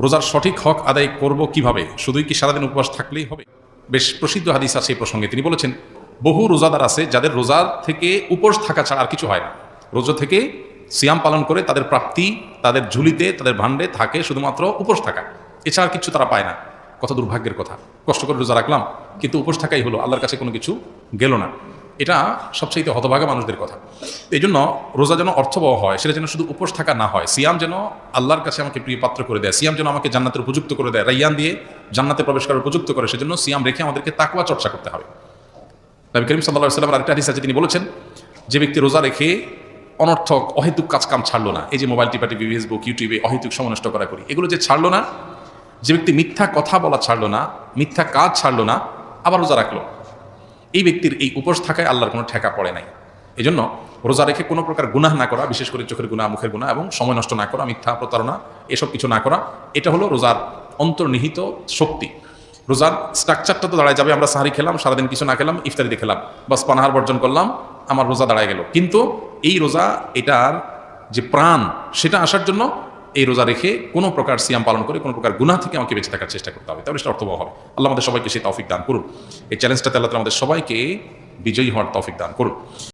রোজার সঠিক হক আদায় করব কিভাবে? শুধুই কি সারাদিন উপবাস থাকলেই হবে? বেশ প্রসিদ্ধ হাদিস আছে এই প্রসঙ্গে। তিনি বলেছেন, বহু রোজাদার আছে যাদের রোজা থেকে উপোস থাকা ছাড়া আর কিছু হয় না। রোজা থেকে সিয়াম পালন করে তাদের প্রাপ্তি, তাদের ঝুলিতে, তাদের ভাণ্ডে থাকে শুধুমাত্র উপোস থাকা, এছাড়া কিছু তারা পায় না। কত দুর্ভাগ্যের কথা! কষ্ট করে রোজা রাখলাম, কিন্তু উপোস থাকাই হলো, আল্লাহর কাছে কোনো কিছু গেল না। এটা সবচেয়ে হতভাগা মানুষদের কথা। এই জন্য রোজা যেন অর্থবহ হয়, সেটা যেন শুধু উপোস থাকা না হয়। সিয়াম যেন আল্লাহর কাছে আমাকে প্রিয় পাত্র করে দেয়, সিয়াম যেন আমাকে জান্নাতের উপযুক্ত করে দেয়, রাইয়ান দিয়ে জান্নাতে প্রবেশ করার উপযুক্ত করে। সেজন্য সিয়াম রেখে আমাদেরকে তাকওয়া চর্চা করতে হবে। নবী করিম সাল্লাল্লাহু আলাইহি ওয়াসাল্লামের আরেকটা হাদিস আছে, তিনি বলেছেন, যে ব্যক্তি রোজা রেখে অনর্থক অহেতুক কাজকাম ছাড়লো না, এই যে মোবাইল টিপাটিপি, ফেসবুক, ইউটিউবে অহেতুক সময় নষ্ট করা করি, এগুলো যে ছাড়লো না, যে ব্যক্তি মিথ্যা কথা বলা ছাড়লো না, মিথ্যা কাজ ছাড়লো না, আবার রোজা রাখলো, এই ব্যক্তির এই উপোস থাকায় আল্লাহর কোনো ঠেকা পড়ে নাই। এই জন্য রোজা রেখে কোনো প্রকার গুনাহ না করা, বিশেষ করে চোখের গুনাহ, মুখের গুনাহ এবং সময় নষ্ট না করা, মিথ্যা প্রতারণা, এসব কিছু না করা, এটা হলো রোজার অন্তর্নিহিত শক্তি। রোজার স্ট্রাকচারটা তো দাঁড়ায় যাবে, আমরা সাহারি খেলাম, সারাদিন কিছু না খেলাম, ইফতারিতে খেলাম, বাস পানাহার বর্জন করলাম, আমার রোজা দাঁড়ায় গেল। কিন্তু এই রোজা, এটার যে প্রাণ, সেটা আসার জন্য এই রোজা রেখে কোনো প্রকার সিয়াম পালন করে কোনো প্রকার গুনাহ থেকে আমাকে বেঁচে থাকার চেষ্টা করতে হবে, তাহলে সেটা অর্থবহ হবে। আল্লাহ আমাদের সবাইকে সেই তৌফিক দান করুন। এই চ্যালেঞ্জটাতে আল্লাহ তাআলা আমাদের সবাইকে বিজয়ী হওয়ার তৌফিক দান করুন।